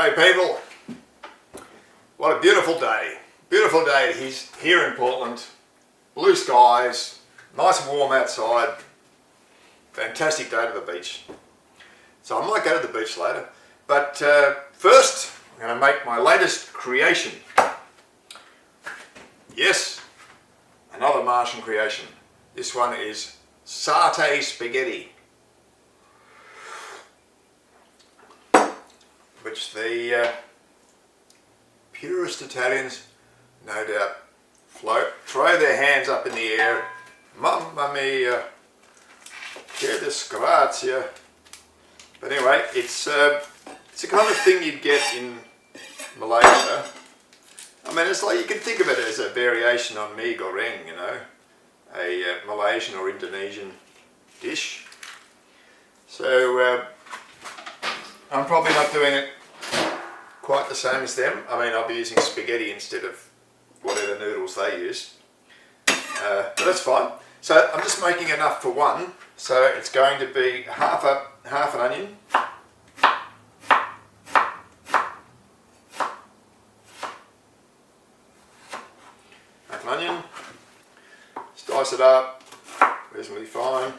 G'day people. What a beautiful day. Beautiful day here in Portland. Blue skies, nice and warm outside. Fantastic day to the beach. So I might go to the beach later. But first, I'm going to make my latest creation. Yes, another Martian creation. This one is satay spaghetti, which the purest Italians, no doubt, throw their hands up in the air. Mamma mia, che disgrazia. But anyway, it's the kind of thing you'd get in Malaysia. I mean, it's like, you can think of it as a variation on Mee Goreng, you know, a Malaysian or Indonesian dish. So I'm probably not doing it quite the same as them. I mean, I'll be using spaghetti instead of whatever noodles they use. But that's fine. So I'm just making enough for one. So it's going to be half an onion. Half an onion. Slice it up reasonably fine.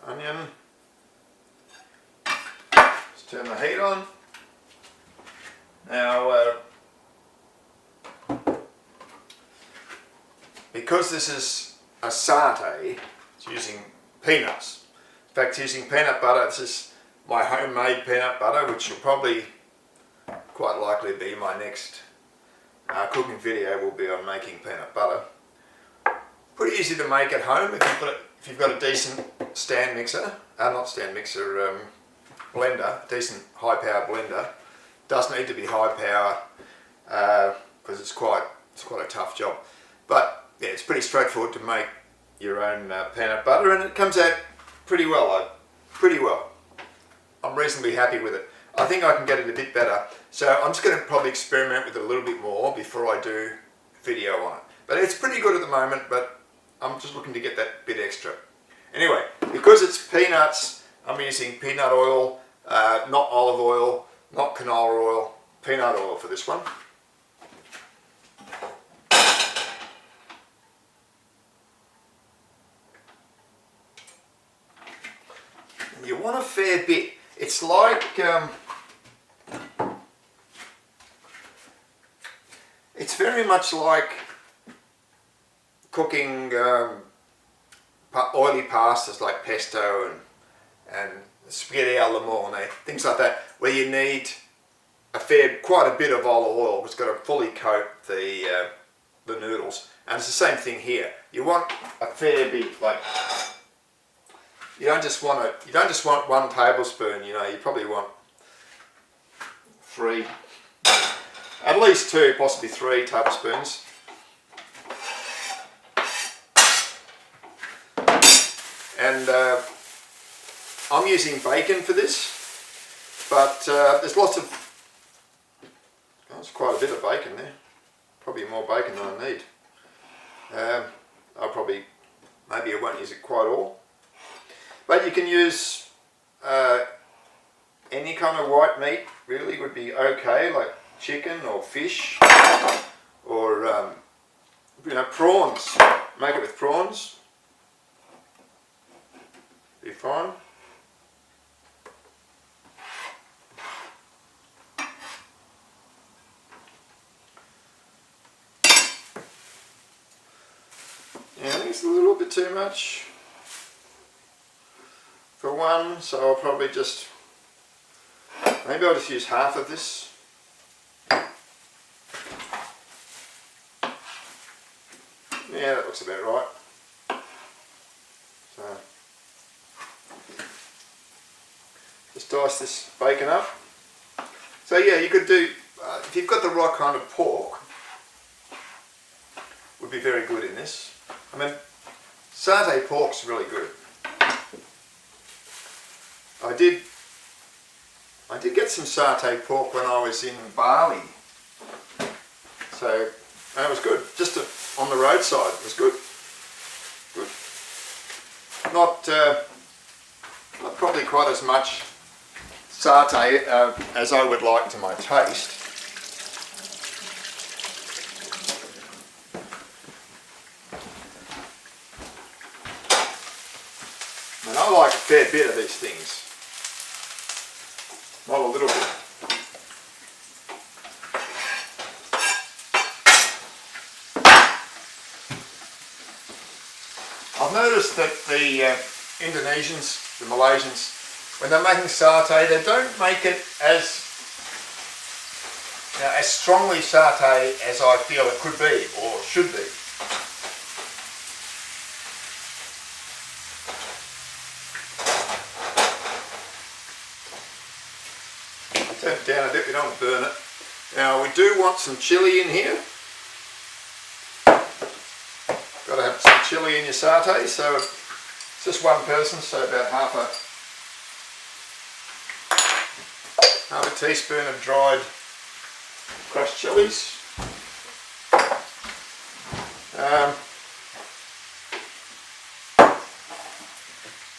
Onion. Let's turn the heat on. Now, because this is a satay, it's using peanuts. In fact, it's using peanut butter. This is my homemade peanut butter, which will probably quite likely be my next cooking video. Will be on making peanut butter. Pretty easy to make at home if you've got a decent stand mixer, blender, decent high power blender. Doesn't need to be high power because it's quite a tough job. But yeah, it's pretty straightforward to make your own peanut butter, and it comes out pretty well. I'm reasonably happy with it. I think I can get it a bit better, so I'm just going to probably experiment with it a little bit more before I do video on it. But it's pretty good at the moment, but I'm just looking to get that bit extra. Anyway, because it's peanuts, I'm using peanut oil, not olive oil, not canola oil, peanut oil for this one. You want a fair bit. It's like it's very much like cooking oily pastas like pesto and spaghetti alla limone, things like that, where you need quite a bit of olive oil. It's got to fully coat the noodles, and it's the same thing here. You want a fair bit. Like, you don't just want 1 tablespoon. You know, you probably want 3, at least 2, possibly 3 tablespoons. And I'm using bacon for this, but there's lots of, there's quite a bit of bacon there, probably more bacon than I need. Maybe I won't use it quite all, but you can use any kind of white meat, really would be okay, like chicken or fish, or you know, prawns. Make it with prawns, be fine. Yeah, I think it's a little bit too much for one, so I'll probably maybe I'll just use half of this. Yeah, that looks about right. So just dice this bacon up. So yeah, you could do, if you've got the right kind of pork, would be very good in this. I mean, satay pork's really good. I did get some satay pork when I was in Bali, so that was good. Just on the roadside, it was good. not probably quite as much satay as I would like to my taste. And I like a fair bit of these things, not a little bit. I've noticed that the Indonesians, the Malaysians, when they're making satay, they don't make it as strongly satay as I feel it could be or should be. Turn it down a bit, we don't want to burn it. Now we do want some chilli in here. Got to have some chilli in your satay, so it's just one person, so about half a teaspoon of dried crushed chilies. I'll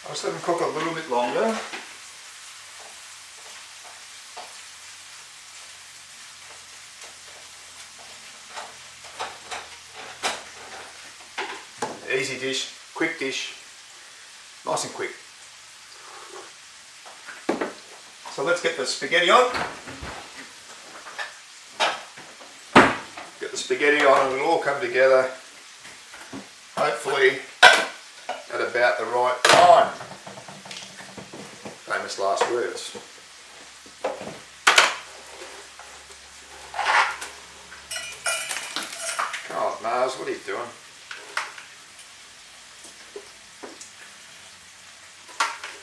just let them cook a little bit longer. Easy dish, quick dish, nice and quick. So let's get the spaghetti on. Get the spaghetti on and it'll all come together, hopefully at about the right time. Famous last words. God, Mars, what are you doing?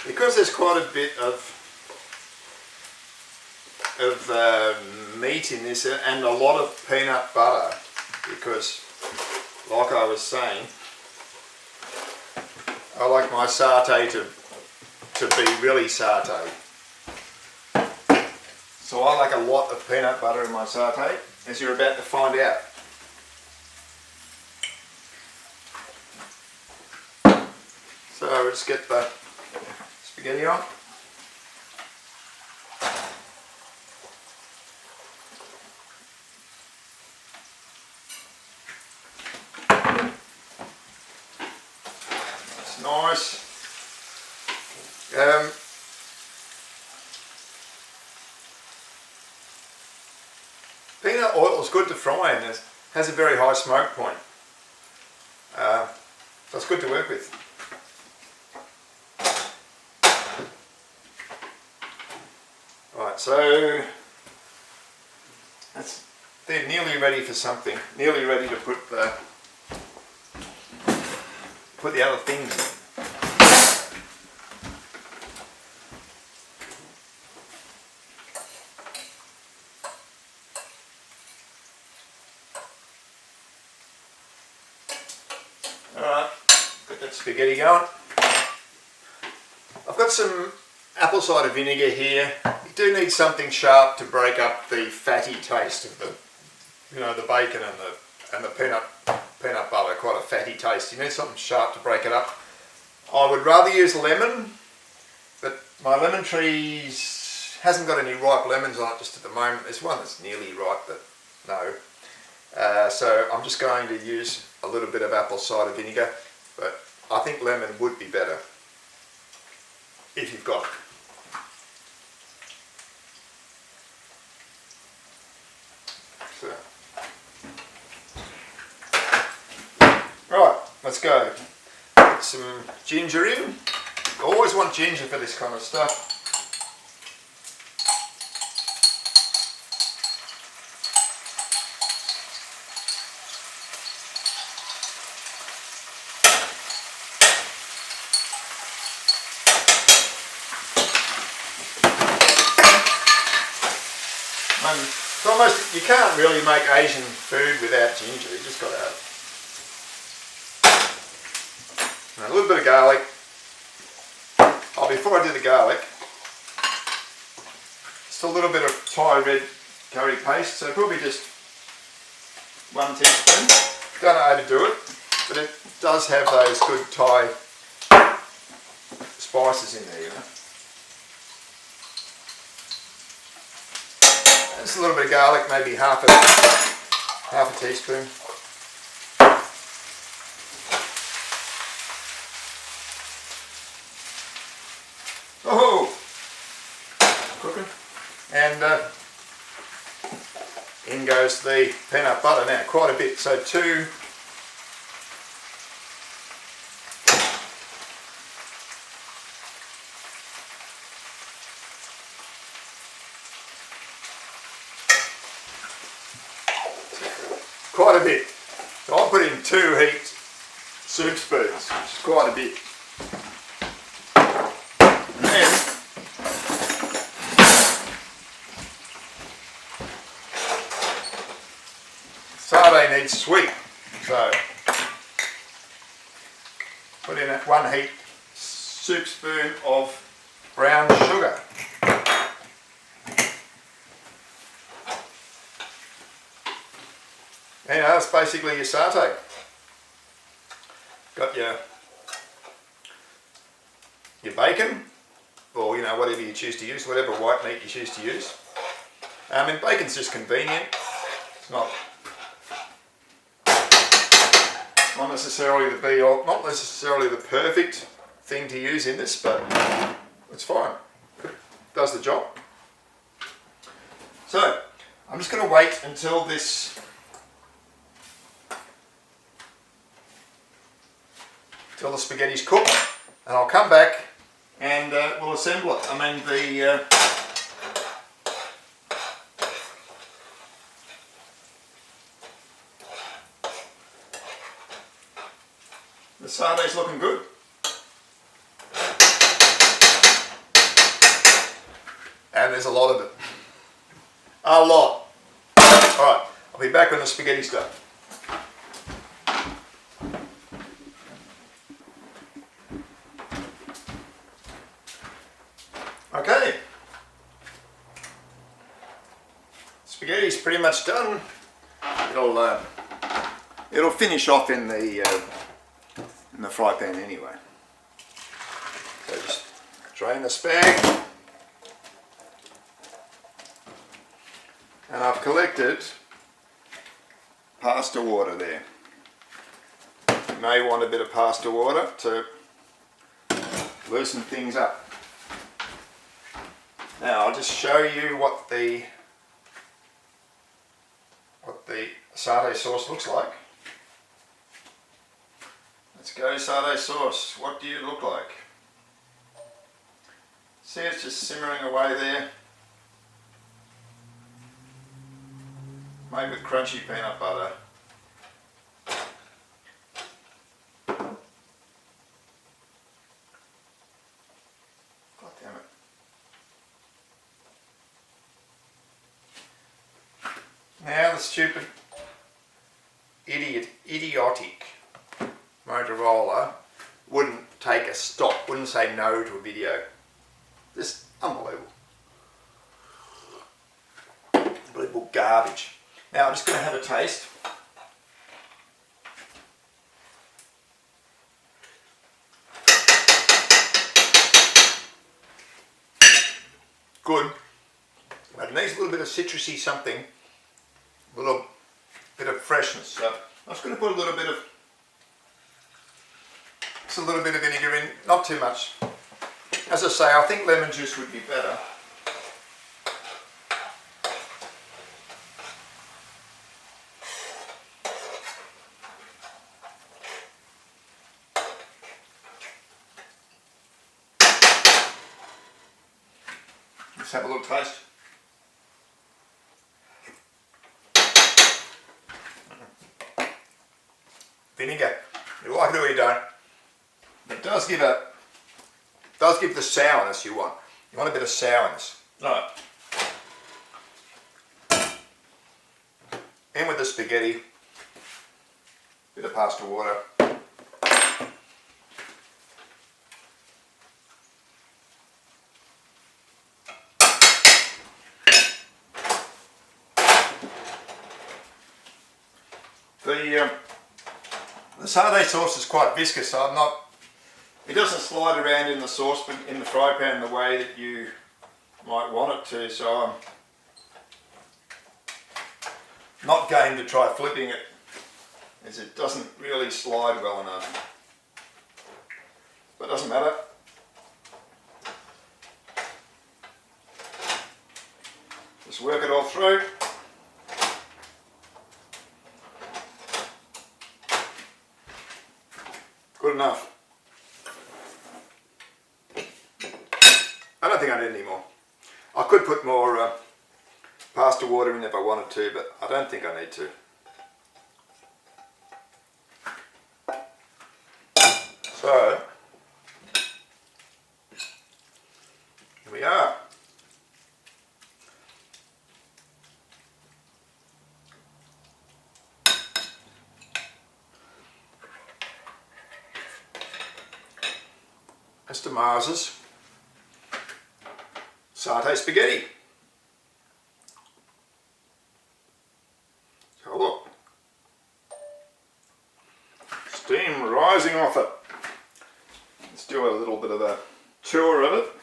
Because there's quite a bit of meat in this and a lot of peanut butter, because like I was saying, I like my satay to be really satay. So I like a lot of peanut butter in my satay, as you're about to find out. So let's get the spaghetti on. That's nice. Peanut oil is good to fry and it has a very high smoke point. So it's good to work with. Right, so they're nearly ready for something. Nearly ready to put the other things in. Alright, got that spaghetti going. I've got some apple cider vinegar here. You do need something sharp to break up the fatty taste of the bacon and the peanut butter. Quite a fatty taste. You need something sharp to break it up. I would rather use lemon, but my lemon tree hasn't got any ripe lemons on it just at the moment. There's one that's nearly ripe, but no. So I'm just going to use a little bit of apple cider vinegar, but I think lemon would be better if you've got it. So. Right, let's go. Put some ginger in. I always want ginger for this kind of stuff. It's almost, you can't really make Asian food without ginger, you just got to have it. And a little bit of garlic. Oh, before I do the garlic, just a little bit of Thai red curry paste, so probably just 1 teaspoon. Don't overdo it, but it does have those good Thai spices in there, you know. Just a little bit of garlic, maybe half a teaspoon. Oh, cooking. And in goes the peanut butter now, quite a bit. So two. Quite a bit. So I'll put in 2 heaped soup spoons, which is quite a bit. And then satay needs sweet, so put in 1 heaped soup spoon of brown sugar. And that's basically your satay. Got your bacon, or you know, whatever you choose to use, whatever white meat you choose to use. And bacon's just convenient. It's not necessarily the be all, not necessarily the perfect thing to use in this, but it's fine. It does the job. So I'm just going to wait until the spaghetti's cooked, and I'll come back and we'll assemble it. I mean the satay's looking good. And there's a lot of it. A lot. Alright, I'll be back when the spaghetti's done. Okay, spaghetti's pretty much done. It'll finish off in the fry pan anyway. So just drain the spag, and I've collected pasta water there. You may want a bit of pasta water to loosen things up. Now I'll just show you what the satay sauce looks like. Let's go satay sauce. What do you look like? See, it's just simmering away there. Made with crunchy peanut butter. God damn it. Now the stupid, idiotic Motorola wouldn't take a stop, wouldn't say no to a video. Just unbelievable. Unbelievable garbage. Now I'm just going to have a taste. Good. But it needs a little bit of citrusy something. A little bit of freshness. So I'm just going to put a little bit of vinegar in, not too much. As I say, I think lemon juice would be better. Let's have a little taste. Vinegar. You like it or you don't. It does give the sourness you want. You want a bit of sourness. Right. In with the spaghetti. Bit of pasta water. The satay sauce is quite viscous, so I'm not It doesn't slide around in the saucepan, in the fry pan the way that you might want it to, so I'm not game to try flipping it, as it doesn't really slide well enough. But it doesn't matter. Just work it all through. Good enough. I don't think I need any more. I could put more pasta water in if I wanted to, but I don't think I need to. So, here we are. Mr. Mars's satay spaghetti. Have a look. Steam rising off it. Let's do a little bit of a tour of it.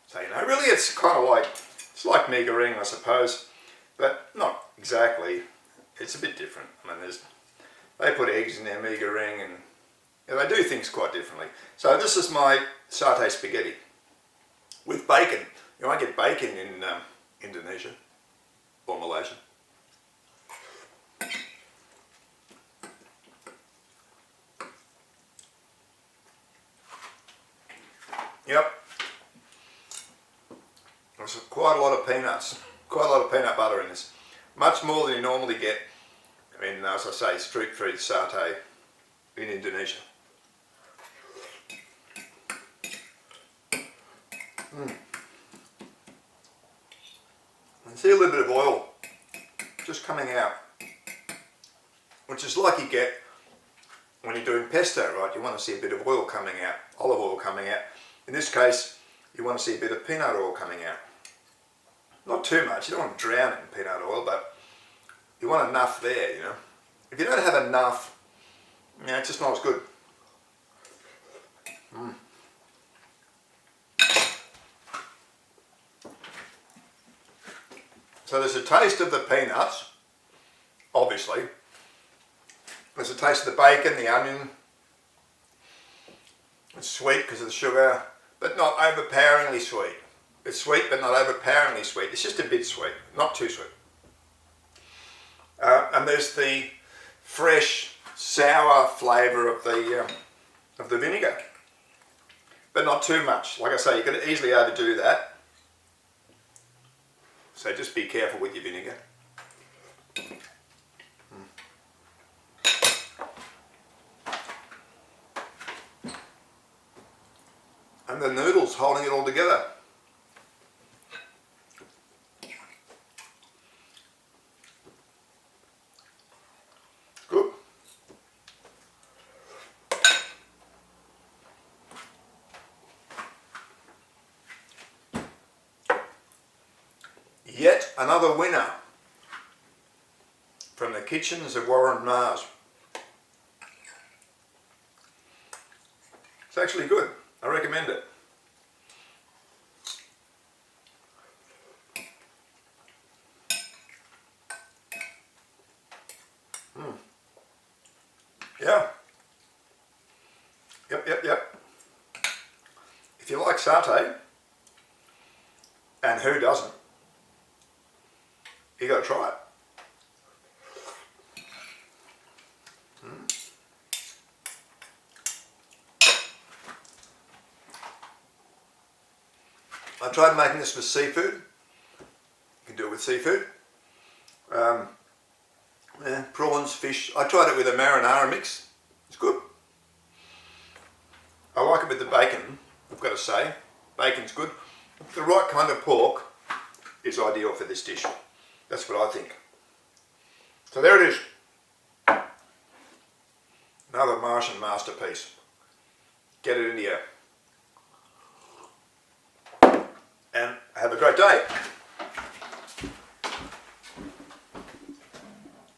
So, you know, really it's kind of like, it's like Mee Goreng, I suppose, but not exactly. It's a bit different. I mean, they put eggs in their Mee Goreng, and you know, they do things quite differently. So this is my satay spaghetti with bacon. You won't get bacon in Indonesia or Malaysia. Yep. There's quite a lot of peanuts, quite a lot of peanut butter in this. Much more than you normally get in, as I say, street food satay in Indonesia. And see a little bit of oil just coming out, which is like you get when you're doing pesto, right? You want to see a bit of oil coming out, olive oil coming out. In this case, you want to see a bit of peanut oil coming out. Not too much, you don't want to drown it in peanut oil, but you want enough there, you know. If you don't have enough, you know, it's just not as good. So there's a taste of the peanuts, obviously. There's a taste of the bacon, the onion. It's sweet because of the sugar, but not overpoweringly sweet. It's sweet, but not overpoweringly sweet. It's just a bit sweet, not too sweet. And there's the fresh, sour flavour of the vinegar, but not too much. Like I say, you could easily overdo that. So just be careful with your vinegar. And the noodles holding it all together. Good. Yet another winner from the kitchens of Warren Mars. It's actually good. I recommend it. Yeah. Yep. If you like satay, and who doesn't, you got to try it. I tried making this with seafood. You can do it with seafood. Yeah, prawns, fish. I tried it with a marinara mix. It's good. I like it with the bacon, I've got to say. Bacon's good. The right kind of pork is ideal for this dish. That's what I think. So there it is. Another Martian masterpiece. Get it into your Have a great day.